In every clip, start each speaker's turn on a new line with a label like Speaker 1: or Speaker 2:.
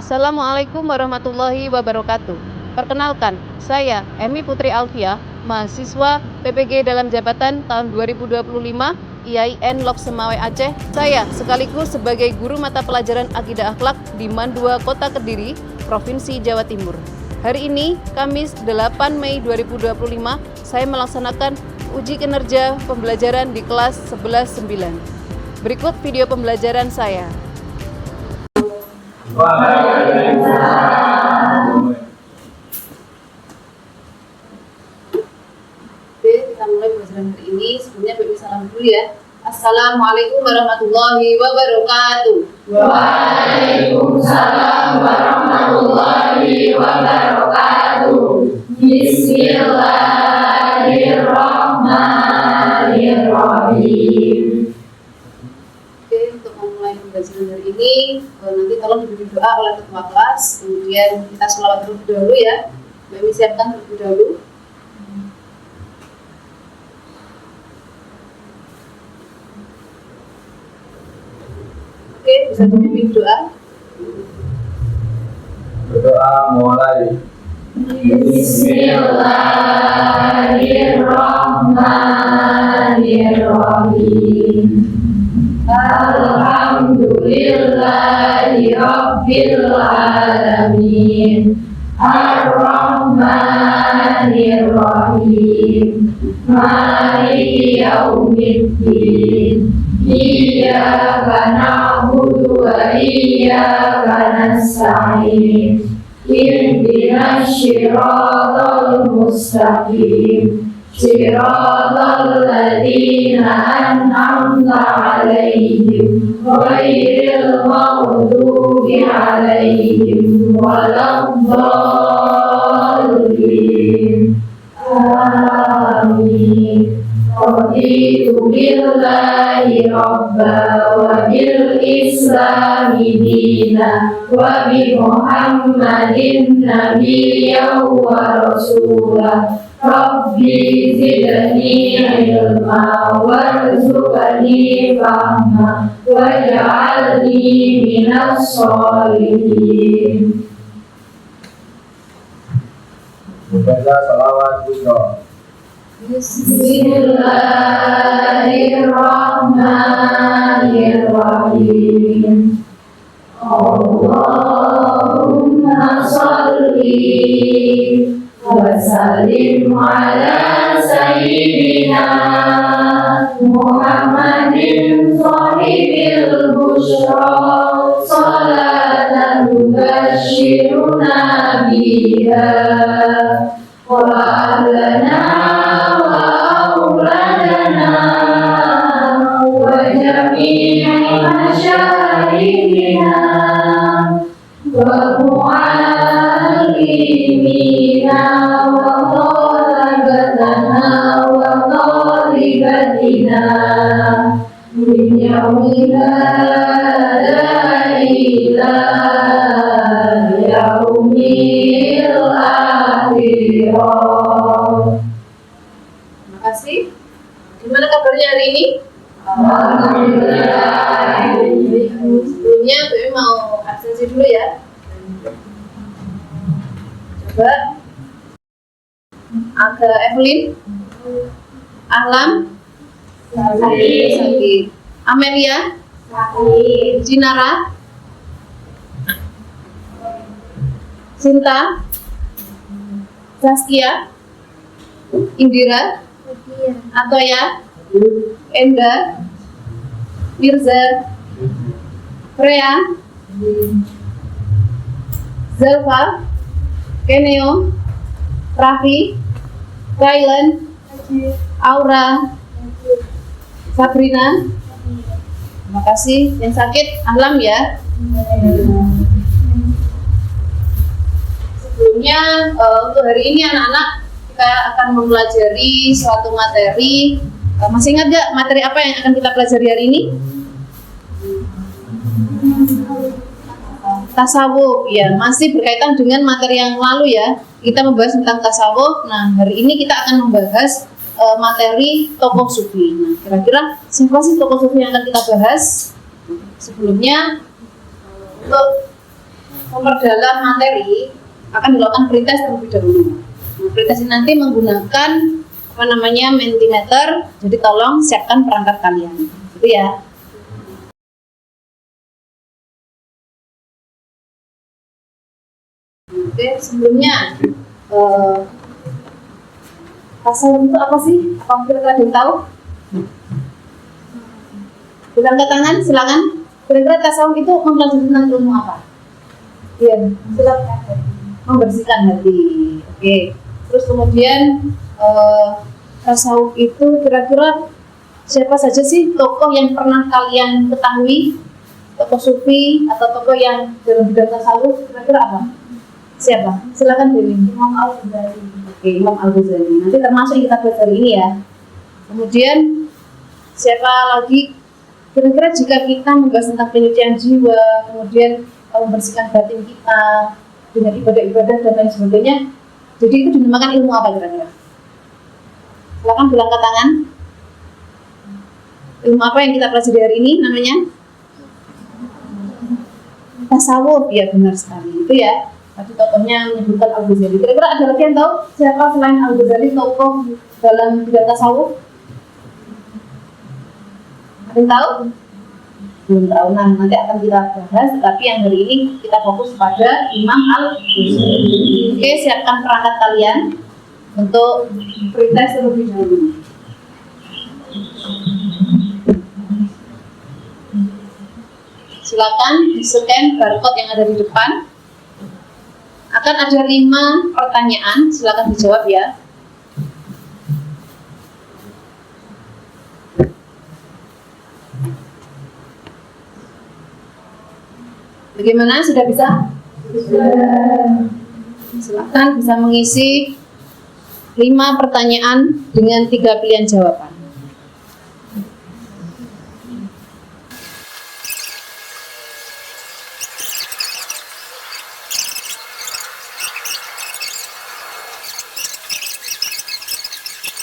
Speaker 1: Assalamualaikum warahmatullahi wabarakatuh. Perkenalkan, saya Emi Putri Alfiah, mahasiswa PPG dalam jabatan tahun 2025 IAIN Lok Semawe Aceh. Saya sekaligus sebagai guru mata pelajaran Akidah Akhlak di Mandua Kota Kediri, Provinsi Jawa Timur. Hari ini, Kamis 8 Mei 2025, saya melaksanakan uji kinerja pembelajaran di kelas 11-9. Berikut video pembelajaran saya. Oke, kita mulai pembelajaran hari ini. Sebelumnya bagi salam dulu ya. Assalamualaikum warahmatullahi wabarakatuh.
Speaker 2: Waalaikumsalam warahmatullahi wabarakatuh. Bismillahirrahmanirrahim.
Speaker 1: Oke, untuk memulai pembelajaran hari ini, nanti tolong diberi doa oleh ketua kelas. Kemudian kita sholawat terlebih dahulu ya. Mbak Emi siapkan terlebih dahulu. Oke, bisa dipimpin doa.
Speaker 2: Berdoa mulai. Bismillahirrahmanirrahim. Alhamdulillahi Rabbil Alamin. Ar-Rahmanir-Rahim. Maliki yaumiddin. Iyyaka na'budu wa iyyaka nasta'in. Ihdinas siratal mustaqim. Siratal ladzina an'amta 'alaihim ghairil maghdubi 'alaihim waladdallin. Amin. Raditu billahi rabba wa bil islami dina wa bi Muhammadin nabiyyan wa rasulah. Rabbi zidni ilma warzuqni fahma waj'alni minas sholihin. Baca salawat Bushra. Bismillahirrahmanirrahim. Allahumma sholli wa sallim ala sayyidina Muhammadin sahibil bushra salatan tubashshiruna biha wa ahlana wa auladana wa jami'i masyayikhina wa mu'allimina wa talabatana wa talibatina min yaumina ila yaumil akhirah.
Speaker 1: Terima kasih. Gimana kabarnya hari ini?
Speaker 2: Alhamdulillah.
Speaker 1: Sebelumnya Bu Emi mau absensi dulu ya. Coba Aga Evelyn, Ahlam, Sakit, Amelia, Jinara, Sinta, Saskia, Indira, Atoya, Enda, Mirza, Freya, Zelfa, Keneo, Raffi, Kailan, Aura, Sabrina. Terima kasih. Yang sakit Ahlam ya. Sebelumnya untuk hari ini anak-anak kita akan mempelajari suatu materi. Masih ingat gak materi apa yang akan kita pelajari hari ini? Tasawuf ya, masih berkaitan dengan materi yang lalu ya. Kita membahas tentang tasawuf. Nah, hari ini kita akan membahas materi tokoh sufi. Nah, kira-kira siapa sih tokoh sufi yang akan kita bahas? Sebelumnya untuk memperdalam materi akan dilakukan pretest terlebih dahulu. Nah, pretest ini nanti menggunakan Mentimeter. Jadi tolong siapkan perangkat kalian. Gitu ya. Oke, sebelumnya tasawuf itu apa sih? Apa kira-kira ada yang tahu? Bukan angkat tangan, silakan. Kira-kira tasawuf itu mempelajari tentang ilmu apa? Iya, silakan. Membersihkan hati. Oke. Terus kemudian tasawuf itu kira-kira siapa saja sih tokoh yang pernah kalian ketahui? Tokoh sufi atau tokoh yang dalam bidang tasawuf kira-kira apa? Siapa? Silakan pilih. Imam Al-Ghazali. Oke, Imam Al-Ghazali. Nanti termasuk yang kita bahas hari ini ya. Kemudian siapa lagi? Kira-kira jika kita membahas tentang penyucian jiwa, kemudian membersihkan batin kita dengan ibadah-ibadah dan lain sebagainya, jadi itu dinamakan ilmu apa kira-kira? Silakan angkat tangan. Ilmu apa yang kita pelajari hari ini namanya? Tasawuf, ya benar sekali. Itu ya. Tadi tokohnya menyebutkan Al-Ghazali. Kira-kira ada lagi yang tahu siapa selain Al-Ghazali tokoh dalam bidang tasawuf? Ada yang tahu? Belum tahu. Nah, nanti akan kita bahas. Tapi yang hari ini kita fokus pada Imam Al-Ghazali. Oke, siapkan perangkat kalian untuk pretest terlebih dahulu. Silakan di-scan barcode yang ada di depan. Akan ada 5 pertanyaan, silakan dijawab ya. Bagaimana? Sudah bisa? Silakan bisa mengisi 5 pertanyaan dengan 3 pilihan jawaban.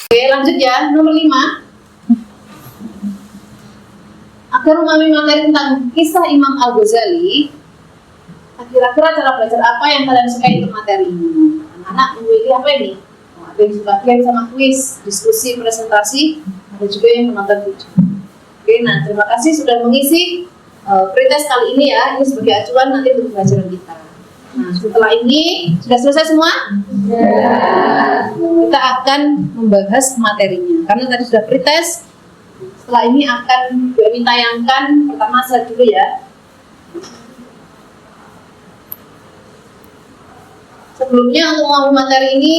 Speaker 1: Oke, lanjut ya. Nomor 5. Agar memahami materi tentang kisah Imam Al-Ghazali, kira-kira cara belajar apa yang kalian sukai untuk materi ini? Anak-anak memilih apa ini? Ada yang suka game sama kuis, diskusi, presentasi, ada juga yang menonton video. Oke, nah terima kasih sudah mengisi pretest kali ini ya. Ini sebagai acuan nanti untuk pelajaran kita. Nah, setelah ini sudah selesai semua? Ya. Kita akan membahas materinya. Karena tadi sudah pretest, setelah ini akan kami tayangkan. Pertama saya dulu ya. Sebelumnya untuk memahami materi ini,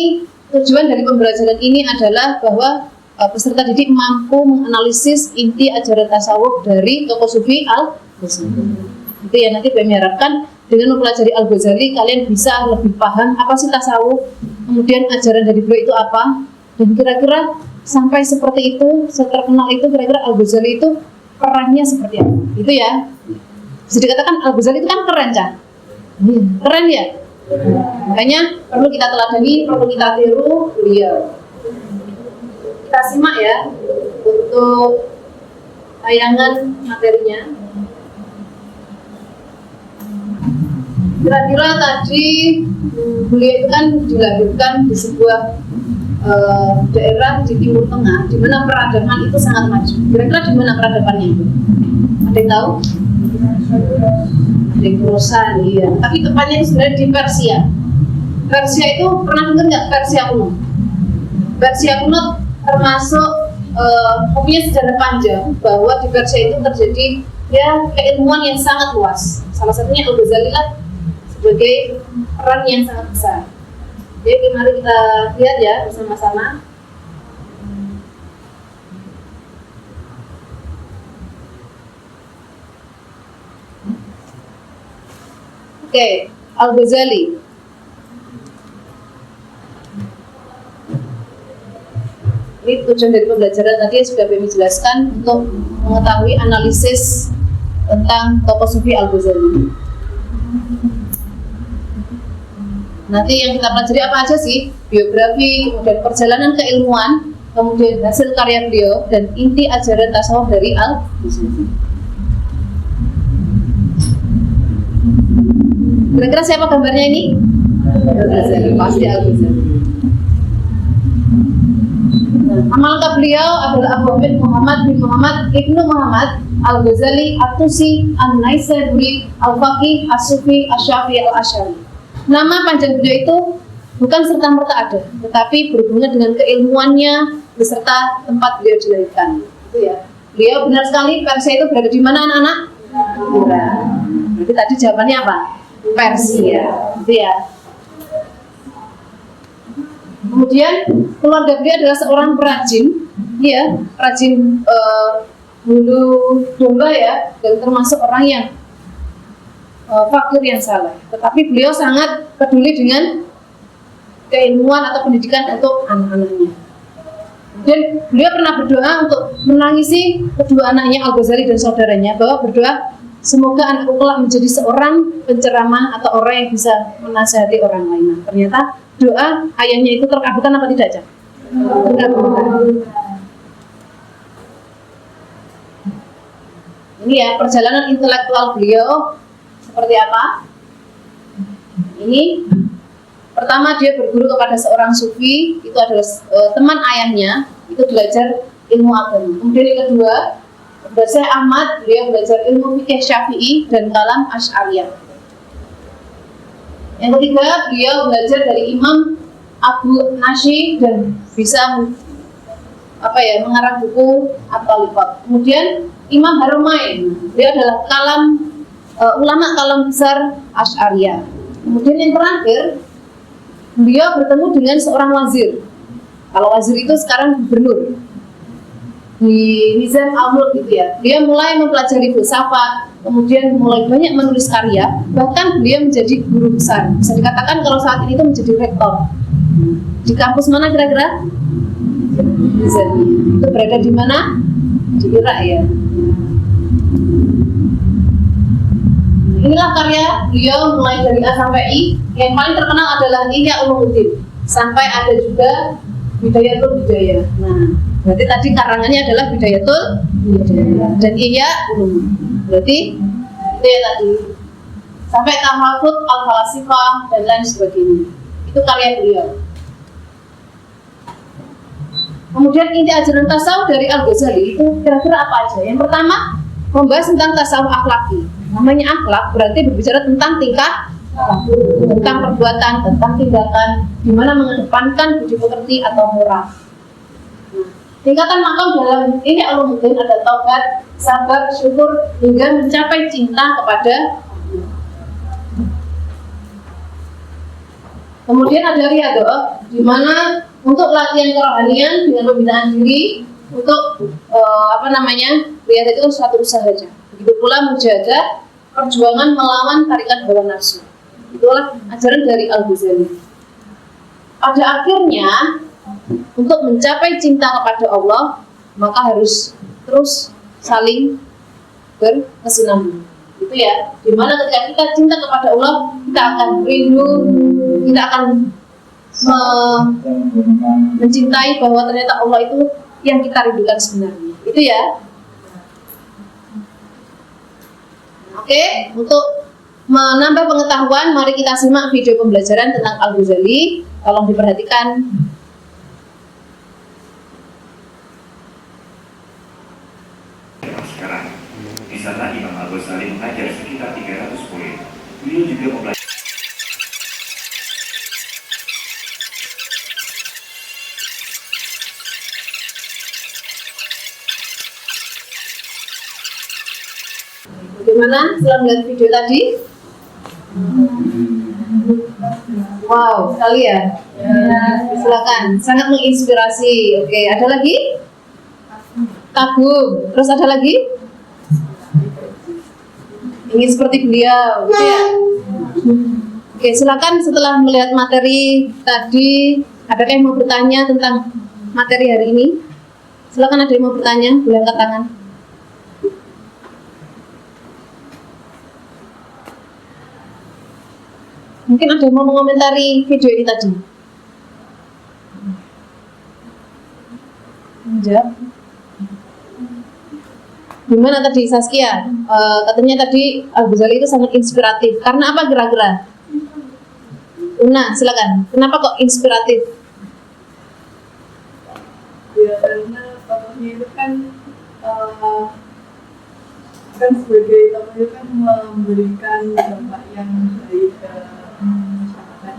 Speaker 1: tujuan dari pembelajaran ini adalah bahwa peserta didik mampu menganalisis inti ajaran tasawuf dari tokoh sufi Al-Ghazali. Itu ya, nanti kami harapkan dengan mempelajari Al-Ghazali kalian bisa lebih paham apa sih tasawuf, kemudian ajaran dari beliau itu apa, dan kira-kira sampai seperti itu, seterkenal itu, kira-kira Al-Ghazali itu perannya seperti apa. Itu ya. Bisa dikatakan Al-Ghazali itu kan keren, Cah. Keren ya. Makanya perlu kita teladani, perlu kita tiru beliau. Kita simak ya untuk tayangan materinya. Kira-kira tadi beliau itu kan dilahirkan di sebuah daerah di Timur Tengah, di mana peradaban itu sangat maju. Kira-kira di mana peradabannya itu? Ada yang tahu? Di Khorasan, iya. Tapi tepatnya sebenarnya di Persia. Persia itu pernah dengar nggak Persia kuno? Persia kuno termasuk punya sejarah panjang bahwa di Persia itu terjadi ya keilmuan yang sangat luas. Salah satunya Al-Ghazali lah sebagai peran yang sangat besar. Jadi mari kita lihat ya bersama-sama. Oke, Al-Ghazali. Ini tujuan dari pembelajaran tadi sudah kami jelaskan untuk mengetahui analisis tentang tokoh sufi Al-Ghazali. Nanti yang kita pelajari apa aja sih? Biografi, kemudian perjalanan keilmuan, kemudian hasil karya beliau, dan inti ajaran tasawuf dari Al-Ghazali. Kira-kira siapa gambarnya ini? Al-Ghazali, pasti Al-Ghazali. Nama lengkap beliau adalah Abu Hamid Muhammad bin Muhammad Ibnu Muhammad Al-Ghazali At-Tusi An-Naisaburi Al-Faqih As-Sufi Asy-Syafi'i Al-Asy'ari. Nama panjang beliau itu bukan serta-merta ada, tetapi berhubungan dengan keilmuannya beserta tempat beliau dilahirkan. Itu ya. Beliau benar sekali, Persia itu berada di mana anak-anak? Iran. Berarti tadi jawabannya apa? Persia. Itu ya. Kemudian keluarga beliau adalah seorang perajin, ya, perajin bulu domba ya, dan termasuk orang yang fakir yang saleh. Tetapi beliau sangat peduli dengan keilmuan atau pendidikan untuk anak-anaknya. Dan beliau pernah berdoa untuk menangisi kedua anaknya Al-Ghazali dan saudaranya, bahwa berdoa semoga anakku kelak menjadi seorang penceramah atau orang yang bisa menasihati orang lain. Nah, ternyata doa ayahnya itu terkabulkan apa tidak, Cak? Terkabulkan. Ini ya perjalanan intelektual beliau seperti apa? Ini pertama dia berguru kepada seorang sufi, itu adalah teman ayahnya, itu belajar ilmu agama. Kemudian yang kedua, Syekh Ahmad, beliau belajar ilmu fikih Syafi'i dan kalam Asy'ariyah. Yang ketiga, beliau belajar dari Imam Abu Nasy dan bisa mengarang buku At-Talifat. Kemudian Imam Harumain, dia adalah ulama kalam besar Asy'ariyah. Kemudian yang terakhir, beliau bertemu dengan seorang wazir. Kalau wazir itu sekarang gubernur di Nizam al-Mulk gitu ya. Dia mulai mempelajari filsafat, kemudian mulai banyak menulis karya, bahkan beliau menjadi guru besar. Bisa dikatakan kalau saat ini itu menjadi rektor. Di kampus mana kira-kira? Nizam. Itu berada di mana? Di Irak ya. Inilah karya beliau mulai dari A sampai I. Yang paling terkenal adalah Ihya Ulumuddin. Sampai ada juga Bidayatul Hidayah. Nah, berarti tadi karangannya adalah Bidayatul Hidayah dan Ihya Ulumuddin. Berarti itu ya tadi. Sampai Tahafut Al-Falasifah dan lain sebagainya. Itu karya beliau. Kemudian inti ajaran tasawuf dari Al-Ghazali itu kira-kira apa aja? Yang pertama, membahas tentang tasawuf akhlaki. Namanya akhlak berarti berbicara tentang tingkah laku, tentang perbuatan, tentang tindakan, di mana mengedepankan budi pekerti atau moral. Tingkatan makam dalam ini ulumuddin ada taubat, sabar, syukur hingga mencapai cinta kepada Allah. Kemudian ada riyadhah, di mana untuk latihan kerohanian dengan pembinaan diri untuk riyadhah itu satu usaha saja. Begitu pula menjaga perjuangan melawan tarikan hawa nafsu. Itulah ajaran dari Al-Ghazali. Pada akhirnya, untuk mencapai cinta kepada Allah, maka harus terus saling berkesinambungan. Itu ya, dimana ketika kita cinta kepada Allah, kita akan rindu, kita akan mencintai bahwa ternyata Allah itu yang kita rindukan sebenarnya. Itu ya. Oke, untuk menambah pengetahuan, mari kita simak video pembelajaran tentang Al-Ghazali. Tolong diperhatikan.
Speaker 3: Sekarang, di sana Imam Al-Ghazali mengajar sekitar 300 murid. Beliau juga mempelajari
Speaker 1: bagaimana setelah melihat video tadi? Wow, sekali ya. Silakan, sangat menginspirasi. Oke, ada lagi? Kagum. Terus ada lagi? Ingin seperti beliau. Ya. Oke, silakan setelah melihat materi tadi, adakah yang mau bertanya tentang materi hari ini? Silakan, ada yang mau bertanya, boleh angkat tangan. Mungkin ada yang mau mengomentari video ini tadi. Menjawab. Gimana tadi Saskia? Katanya tadi Al-Ghazali itu sangat inspiratif. Karena apa kira-kira? Una, silakan. Kenapa kok inspiratif?
Speaker 4: Ya karena tokohnya itu kan sebagai tokoh itu kan memberikan dampak yang baik ke masyarakat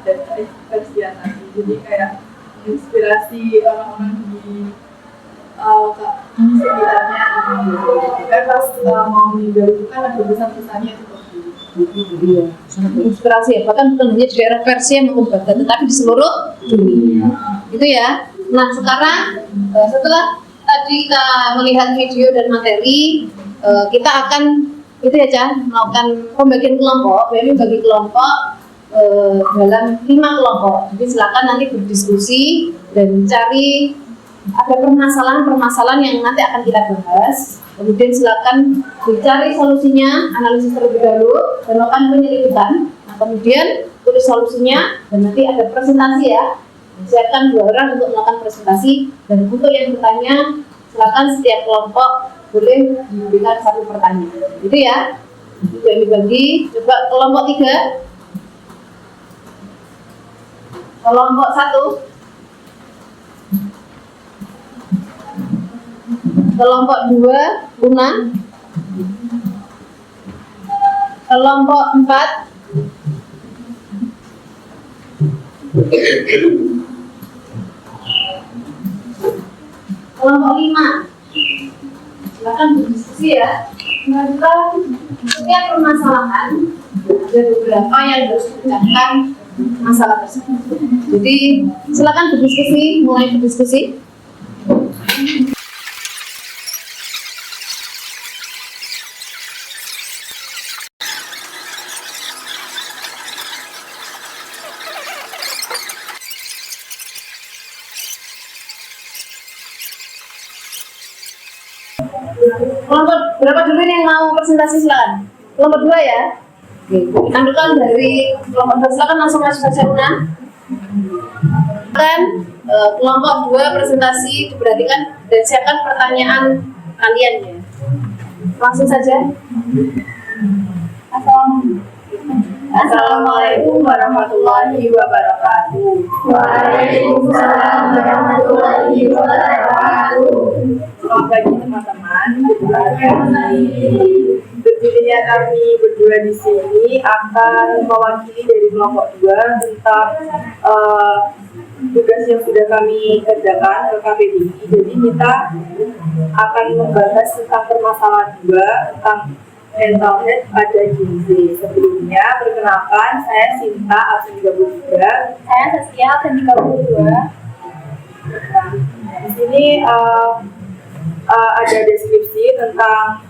Speaker 4: dan ekspresian lagi. Jadi kayak inspirasi orang-orang di sekitarnya kan pas mau meninggal itu kan ada pesan-pesannya seperti
Speaker 1: Iya, sangat menginspirasi ya. Bahkan bukan hanya di daerah Persia maupun Baghdad, tetapi di seluruh dunia. Itu ya. Nah sekarang setelah tadi kita melihat video dan materi, kita akan itu ya Cah, melakukan pembagian kelompok. Ini bagi kelompok dalam 5 kelompok. Jadi silakan nanti berdiskusi dan cari ada permasalahan-permasalahan yang nanti akan kita bahas. Kemudian silakan dicari solusinya, analisis terlebih dahulu, dan melakukan penyelidikan. Nah, kemudian tulis solusinya dan nanti ada presentasi ya. Siapkan 2 orang untuk melakukan presentasi, dan untuk yang bertanya silakan setiap kelompok boleh diberikan 1 pertanyaan. Itu ya. Itu yang dibagi. Coba kelompok 3. Kelompok 1. Kelompok 2, Una. Kelompok 4, kelompok 5. Silakan berdiskusi ya. Maka setiap permasalahan ada beberapa yang harus dipecahkan masalah tersebut. Jadi silakan berdiskusi, mulai berdiskusi. Kelompok berapa dulu yang mau presentasi, silakan. Kelompok 2 ya. Oke, tampilkan dari kelompok 2, silakan langsung masuk saja Una. Dan kelompok 2 presentasi diperhatikan dan siapkan pertanyaan kalian ya. Langsung saja.
Speaker 4: Assalamualaikum warahmatullahi wabarakatuh.
Speaker 2: Waalaikumsalam warahmatullahi wabarakatuh.
Speaker 4: Selamat pagi teman-teman. Berdirinya kami berdua di sini akan mewakili dari kelompok 2 tentang tugas yang sudah kami kerjakan ke KPBI. Jadi kita akan membahas tentang permasalahan 2 tentang mental health pada Gen Z. Sebelumnya, perkenalkan, saya Sinta, absen 33.
Speaker 2: Saya Saskia, absen 32.
Speaker 4: Nah, di sini ada deskripsi tentang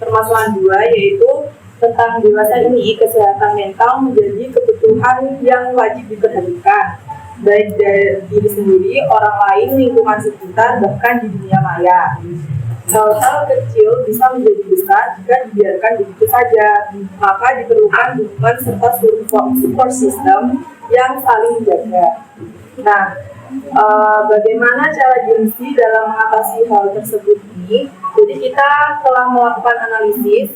Speaker 4: permasalahan 2, yaitu tentang dewasa ini kesehatan mental menjadi kebutuhan yang wajib diperhatikan, baik dari diri sendiri, orang lain, lingkungan sekitar, bahkan di dunia maya. Hal-hal kecil bisa menjadi besar jika dibiarkan begitu saja, maka diperlukan dukungan serta support system yang saling menjaga. Nah, bagaimana cara Gen Z dalam mengatasi hal tersebut ini? Jadi kita telah melakukan analisis.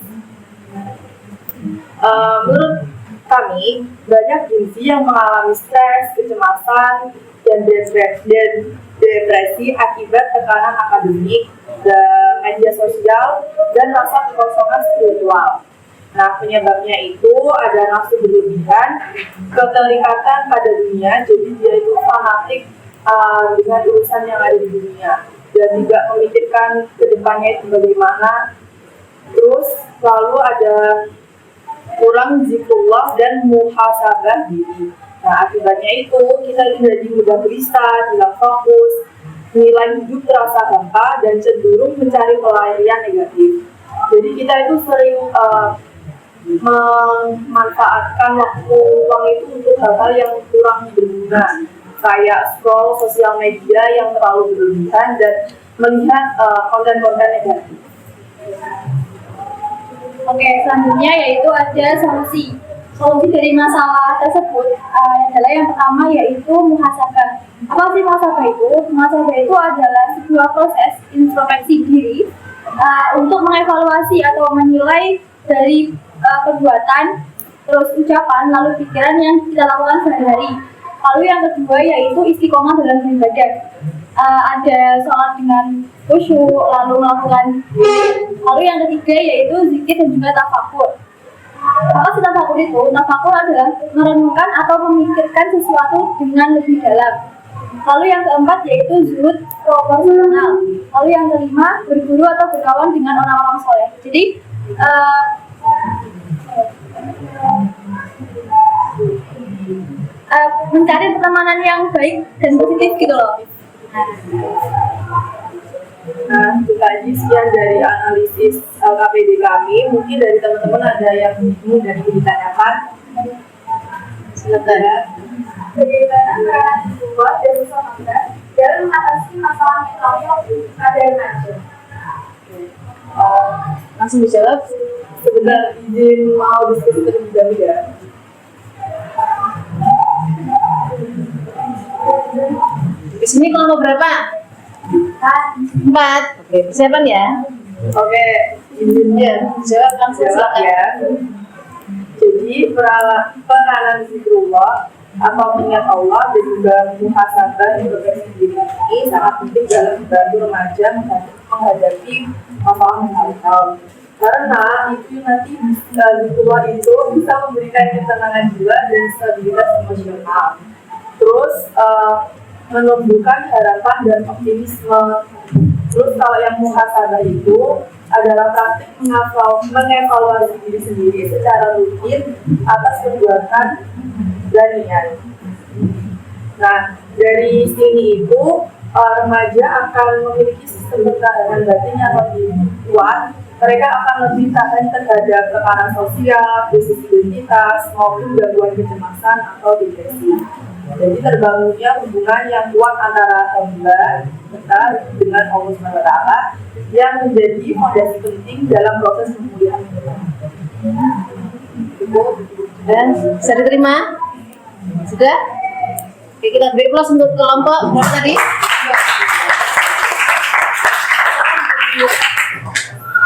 Speaker 4: Menurut kami, banyak Gen Z yang mengalami stres, kecemasan, dan depresi akibat tekanan akademik, media sosial, dan rasa kekosongan spiritual. Nah, penyebabnya itu ada nafsu berlebihan, keterikatan pada dunia, jadi dia itu fanatik dengan urusan yang ada di dunia, dan tidak memikirkan kedepannya itu bagaimana. Terus lalu ada kurang zikrullah dan muhasabah diri. Nah, akibatnya itu kita jadi mudah gelisah, hilang fokus, nilai hidup terasa hampa, dan cenderung mencari pelarian negatif. Jadi kita itu sering memanfaatkan waktu luang itu untuk hal-hal yang kurang berguna, kayak scroll sosial media yang terlalu berlebihan dan melihat konten-konten negatif.
Speaker 2: Oke, selanjutnya yaitu ada solusi. Solusi dari masalah tersebut adalah yang pertama yaitu muhasabah. Apa sih muhasabah itu? Muhasabah itu adalah sebuah proses introspeksi diri untuk mengevaluasi atau menilai dari perbuatan, terus ucapan, lalu pikiran yang kita lakukan sehari-hari. Lalu yang kedua yaitu istiqomah dalam beribadah. Ada sholat dengan khusyuk, lalu melakukan. Lalu yang ketiga yaitu zikir dan juga tafakur. Apa sih tafakur itu? Tafakur adalah merenungkan atau memikirkan sesuatu dengan lebih dalam. Lalu yang keempat yaitu zuhud proporsional. Lalu yang kelima berguru atau berkawan dengan orang-orang soleh. Jadi mencari pertemanan yang baik dan positif gitu loh.
Speaker 4: Nah, itu tadi sekian dari analisis KPD kami. Mungkin dari teman-teman ada yang bingung dan ingin ditanyakan. Silakan.
Speaker 2: Bagaimana peran dibuat dan usaha Anda dalam mengatasi masalah mental ada yang macam?
Speaker 1: Langsung dijawab.
Speaker 4: Sebentar izin mau diskusi terlebih dahulu ya.
Speaker 1: Di sini kelompok berapa? 4. Oke, persiapan ya.
Speaker 4: Oke, izinnya
Speaker 1: Jawab langsung
Speaker 4: jawab
Speaker 1: silakan.
Speaker 4: ya. Jadi peranan zikrullah atau mengingat Allah dan juga muhasabah introspeksi diri ini sangat penting dalam membantu remaja menghadapi masalah mental. Karena itu nanti zikrullah itu bisa memberikan ketenangan jiwa dan stabilitas emosional. Terus menumbuhkan harapan dan optimisme. Terus kalau yang muhasabah itu adalah praktik mengevaluasi diri sendiri secara rutin atas perbuatan dan niat. Nah, dari sini itu remaja akan memiliki sistem pertahanan batin yang lebih kuat. Mereka akan lebih tahan terhadap tekanan sosial, krisis identitas, maupun gangguan kecemasan atau depresi. Jadi terbangunnya hubungan yang kuat antara hamba kita dengan Allah SWT yang menjadi fondasi penting dalam proses pemulihan kita.
Speaker 1: Dan bisa diterima? Sudah? Oke, kita beri plus untuk kelompok berapa tadi?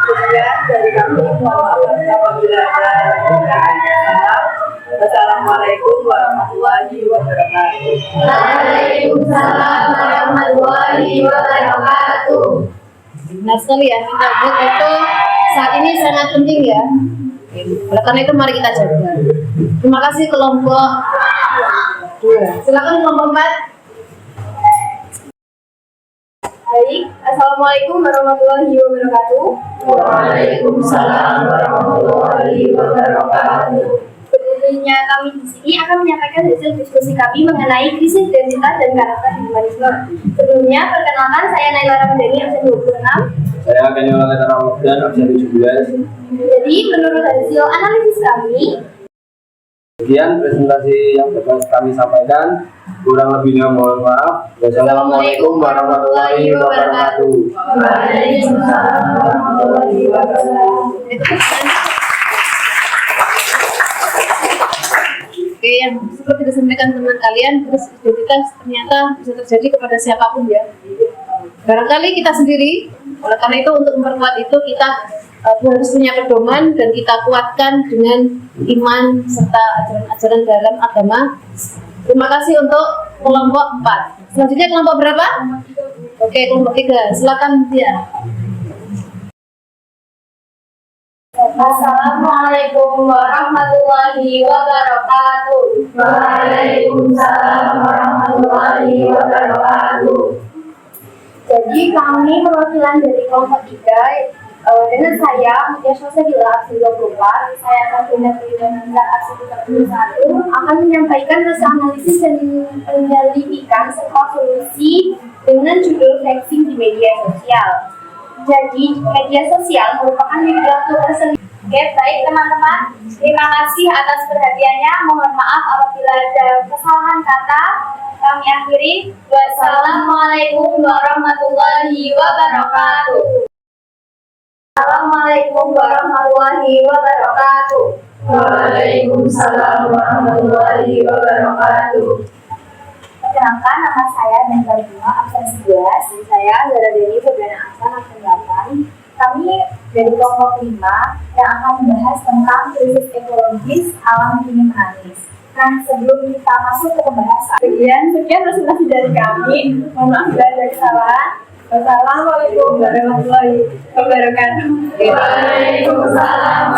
Speaker 4: Kemudian dari kami mohon maaf apabila ada kesalahan. Wassalamualaikum warahmatullahi wabarakatuh.
Speaker 2: Waalaikumsalam warahmatullahi wabarakatuh.
Speaker 1: Benar sekali ya, mental health itu saat ini sangat penting ya. Oleh karena itu mari kita jaga. Terima kasih kelompok 2. Silakan kelompok 4.
Speaker 2: Baik, Assalamualaikum warahmatullahi wabarakatuh.
Speaker 5: Waalaikumsalam warahmatullahi wabarakatuh.
Speaker 2: Sebelumnya kami di sini akan menyampaikan hasil diskusi kami mengenai krisis identitas dan karakter humanisme. Sebelumnya, perkenalkan saya Naila Ramadhani, absen 26.
Speaker 5: Saya akan Yolanda Ramadhan, absen 17.
Speaker 2: Jadi, menurut hasil analisis kami,
Speaker 5: Sekian presentasi yang dapat kami sampaikan. Kurang lebihnya mohon maaf. Wassalamualaikum warahmatullahi wabarakatuh.
Speaker 2: Waalaikumsalam warahmatullahi wabarakatuh.
Speaker 1: Oke, yang seperti disampaikan teman kalian, krisis identitas ternyata bisa terjadi kepada siapapun ya. Barangkali kita sendiri, oleh karena itu untuk memperkuat itu kita harus punya pedoman dan kita kuatkan dengan iman serta ajaran-ajaran dalam agama. Terima kasih untuk kelompok 4. Selanjutnya kelompok berapa? Oke, kelompok 3. Silakan dia.
Speaker 2: Assalamualaikum warahmatullahi wabarakatuh.
Speaker 5: Waalaikumsalam warahmatullahi wabarakatuh.
Speaker 2: Jadi kami perwakilan dari kelompok 3 dengan saya Mutia Syosebila absen 24, saya akan Bunda absen 31 akan menyampaikan hasil analisis dan penyelidikan serta solusi dengan judul flexing di media sosial. Jadi, media sosial merupakan media untuk berselingkuh. Oke, baik teman-teman. Terima kasih atas perhatiannya. Mohon maaf apabila ada kesalahan kata. Kami akhiri. Wassalamualaikum warahmatullahi wabarakatuh. Assalamualaikum warahmatullahi wabarakatuh.
Speaker 5: Waalaikumsalam warahmatullahi wabarakatuh.
Speaker 2: Perkenalkan, nama saya Nenggal Bunga, absen 11. Saya Zara Deni Febriana Aksan, absen 8. Kami dari kelompok 5 yang akan membahas tentang krisis ekologis alam kini menangis. Nah, sebelum kita masuk ke pembahasan, sekian presentasi dari kami. Mohon maaf bila ada kesalahan. Wassalamualaikum warahmatullahi wabarakatuh.
Speaker 5: Waalaikumsalam.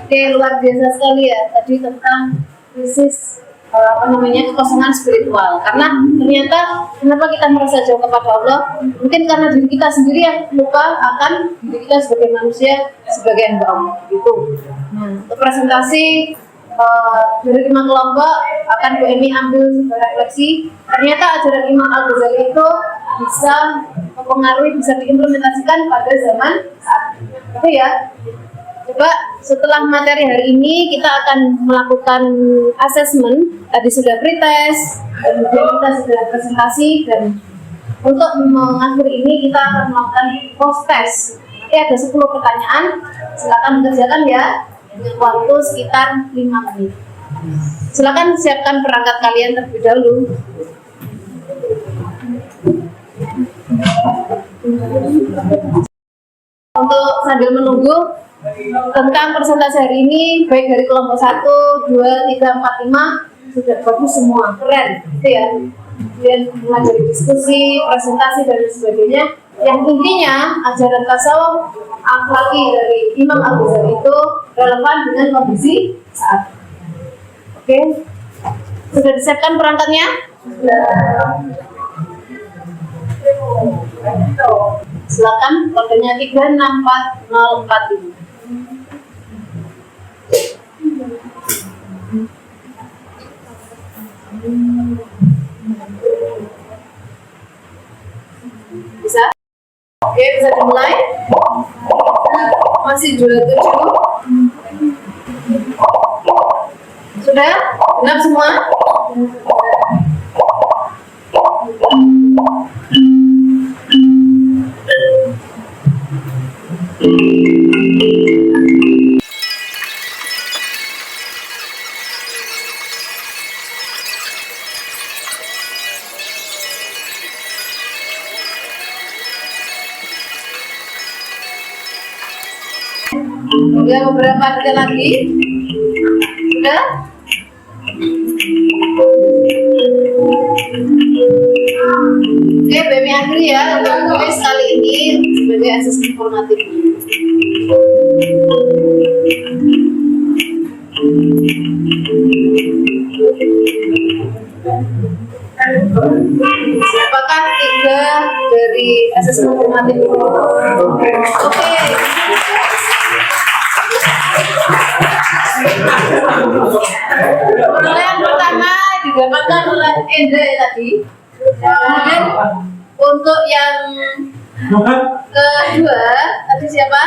Speaker 1: Oke, luar biasa sekali ya tadi tentang krisis kekosongan spiritual. Karena ternyata kenapa kita merasa jauh kepada Allah? Mungkin karena diri kita sendiri yang lupa akan diri kita sebagai manusia, sebagai hamba Allah. Gitu. Nah, untuk presentasi dari 5 kelompok akan Bu Emi ambil sebuah refleksi. Ternyata ajaran Imam Al-Ghazali itu bisa mempengaruhi, bisa diimplementasikan pada zaman saat ini. Oke ya. Coba setelah materi hari ini kita akan melakukan asesmen. Tadi sudah pretest, kemudian kita sudah presentasi, dan untuk mengakhiri ini kita akan melakukan post test. Ada 10 pertanyaan, silakan kerjakan ya. Dengan waktu sekitar 5 menit. Silakan siapkan perangkat kalian terlebih dahulu. Untuk sambil menunggu tentang presentasi hari ini, baik dari kelompok 1, 2, 3, 4, 5 sudah bagus semua, keren, gitu ya. Kemudian mulai dari diskusi, presentasi dan sebagainya. Yang intinya ajaran tasawuf akhlaki dari Imam Al-Ghazali itu relevan dengan kondisi saat ini. Oke, sudah disiapkan perangkatnya? Silakan, kodenya 364045. Bisa? Oke, bisa dimulai. Masih 27. Sudah? Genap semua? Tinggal beberapa detik lagi. Sudah? Oke, BMI akhiri ya untuk tulis kali ini sebagai asesmen formatif. Apakah 3 dari asesmen formatif? Oke. Penilaian pertama didapatkan oleh Endre tadi. Kemudian untuk yang kedua tadi siapa?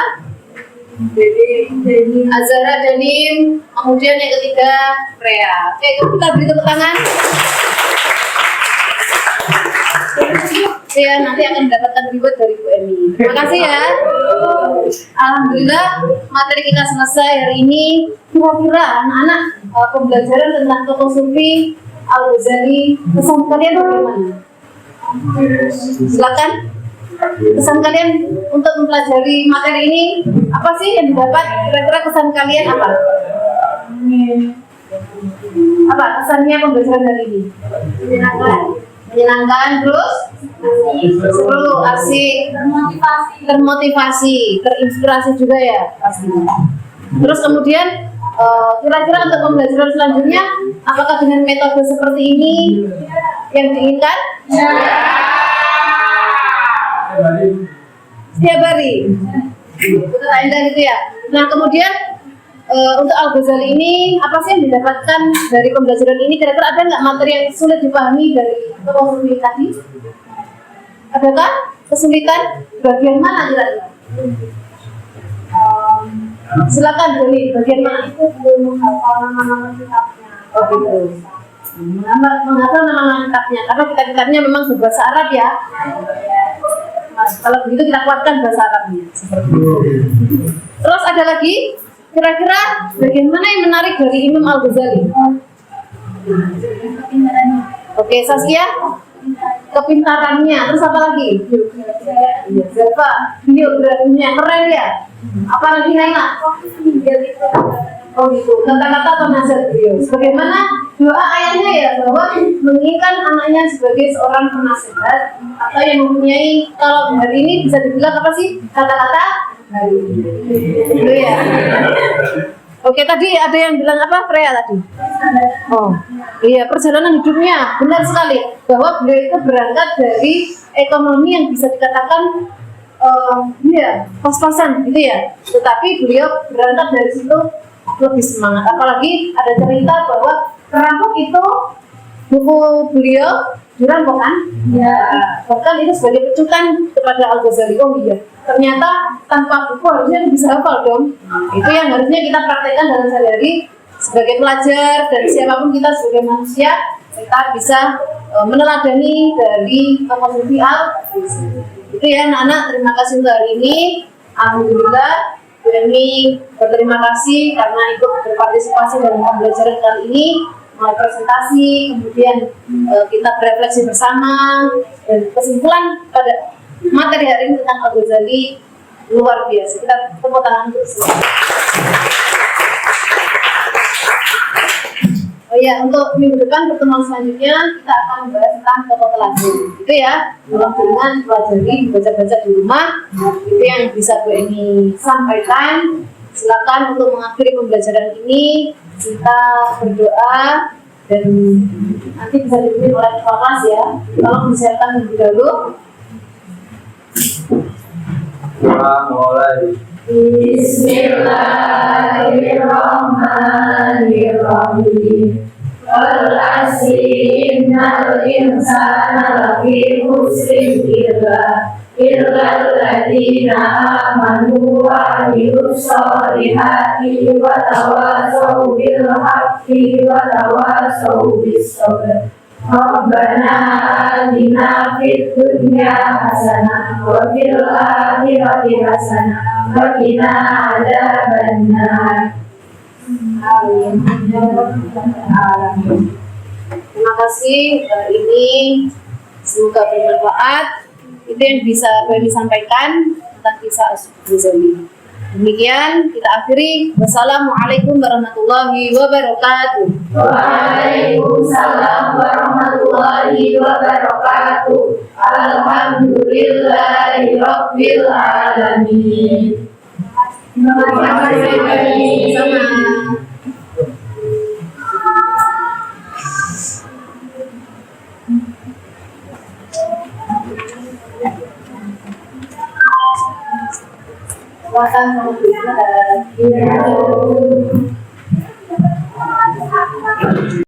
Speaker 1: Azara Danim. Kemudian yang ketiga Rea. Oke, kita beri tepuk tangan. Ya, nanti akan mendapatkan reward dari Bu Emi. Terima kasih ya. Alhamdulillah materi kita selesai hari ini. Kira-kira anak-anak pembelajaran tentang tokoh sufi Al-Ghazali, pesan kalian bagaimana? Silakan. Pesan kalian untuk mempelajari materi ini apa sih yang didapat? Kira-kira pesan kalian apa? Apa pesannya pembelajaran hari ini? Menyenangkan, terus seru, asik, termotivasi, terinspirasi juga ya pastinya. Terus kemudian kira-kira untuk pembelajaran selanjutnya apakah dengan metode seperti ini yang diinginkan? Setiap hari. Betul Anda gitu ya. Nah kemudian untuk Al-Ghazali ini apa sih yang didapatkan dari pembelajaran ini? Kira-kira ada nggak materi yang sulit dipahami dari tokoh tadi? Adakah kesulitan? Bagian mana kira-kira? Silakan Doni, bagian mana?
Speaker 2: Itu belum menghafal nama-nama kitabnya.
Speaker 1: Oh gitu. menghafal nama lengkapnya karena kitab-kitabnya memang berbahasa Arab ya. Nah, kalau begitu kita kuatkan bahasa Arabnya seperti itu. Terus ada lagi, kira-kira bagian mana yang menarik dari Imam Al-Ghazali? Oke, Saskia, kepintarannya. Terus apa lagi? Siapa? Biografinya keren ya. Apa lagi Naila? Oh gitu, kata-kata atau nasihat beliau. Sebagaimana doa ayahnya ya, bahwa menginginkan anaknya sebagai seorang penasehat atau yang mempunyai, kalau hari ini bisa dibilang apa sih kata-kata hari ini. Itu ya. Oke, tadi ada yang bilang apa, Freya tadi? Oh, iya, perjalanan hidupnya benar sekali bahwa beliau itu berangkat dari ekonomi yang bisa dikatakan iya, pas-pasan gitu ya. Tetapi beliau berangkat dari situ lebih semangat. Apalagi ada cerita bahwa Perampok itu buku beliau dirampok kan? Ya. Bahkan itu sebagai pecutan kepada Al-Ghazali. Oh iya, ternyata tanpa buku harusnya bisa hafal dong. Itu yang harusnya kita praktekkan dalam sehari-hari sebagai pelajar dan siapapun kita sebagai manusia, kita bisa meneladani dari tokoh sufi Al-Ghazali. Itu ya anak-anak, terima kasih untuk hari ini. Alhamdulillah Bu Emi berterima kasih karena ikut berpartisipasi dalam pembelajaran kali ini, mulai presentasi, kemudian kita berefleksi bersama, dan kesimpulan pada materi hari ini tentang Al-Ghazali luar biasa. Kita tepuk tangan untuk semua. Oh ya, untuk minggu depan pertemuan selanjutnya kita akan membahas tentang tokoh teladan. Itu ya, dengan pelajari, baca-baca di rumah. Itu yang bisa Bu Eni sampaikan. Silakan untuk mengakhiri pembelajaran ini, kita berdoa dan nanti bisa dipimpin oleh kepala kelas ya. Tolong disiapkan terlebih dahulu.
Speaker 5: Mulai. Bismillahirrahmanirrahim. Al-asri innal insana lafi khusrin illa alladziina aamanu wa 'amilus sholihati wa tawassaw bil haqqi wa tawassaw bis sabr. Rabbana atina fid dunya hasanah wa fil akhirati hasanah wa qina adzabannar.
Speaker 1: Amin. Terima kasih ini semoga bermanfaat. Itu yang bisa kami sampaikan tentang kisah Al-Ghazali. Demikian kita akhiri. Wassalamualaikum warahmatullahi wabarakatuh.
Speaker 5: Waalaikumsalam warahmatullahi wabarakatuh. Alhamdulillahi rabbil alamin.
Speaker 1: Terima kasih. Sama. Wassalamualaikum warahmatullahi wabarakatuh.